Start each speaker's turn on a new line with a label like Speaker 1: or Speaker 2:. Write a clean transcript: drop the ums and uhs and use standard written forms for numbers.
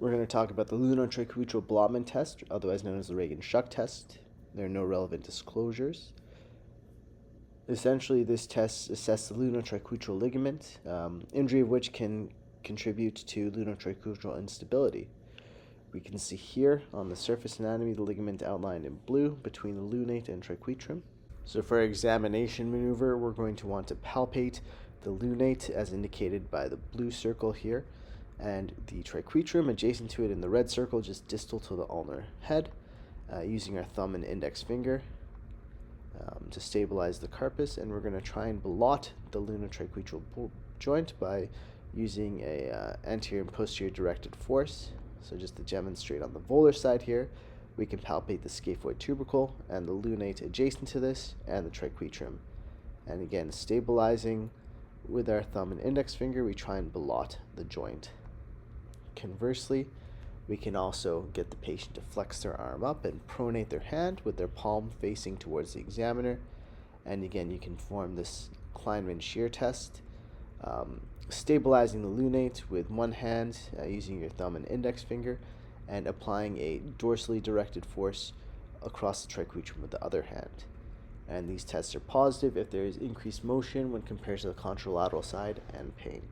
Speaker 1: We're going to talk about the Lunotriquetral Ballotment test, otherwise known as the Reagan-Shuck test. There are no relevant disclosures. Essentially, this test assesses the lunotriquetral ligament, injury of which can contribute to lunotriquetral instability. We can see here on the surface anatomy the ligament outlined in blue between the lunate and triquetrum. So for our examination maneuver, we're going to want to palpate the lunate as indicated by the blue circle here, and the triquetrum adjacent to it in the red circle just distal to the ulnar head, using our thumb and index finger to stabilize the carpus. And we're going to try and ballot the lunotriquetral joint by using a anterior and posterior directed force. So just to demonstrate on the volar side here, we can palpate the scaphoid tubercle and the lunate adjacent to this and the triquetrum. And again, stabilizing with our thumb and index finger, we try and ballot the joint. Conversely, we can also get the patient to flex their arm up and pronate their hand with their palm facing towards the examiner. And again, you can form this Kleinman shear test, stabilizing the lunate with one hand using your thumb and index finger, and applying a dorsally directed force across the triquetrum with the other hand. And these tests are positive if there is increased motion when compared to the contralateral side and pain.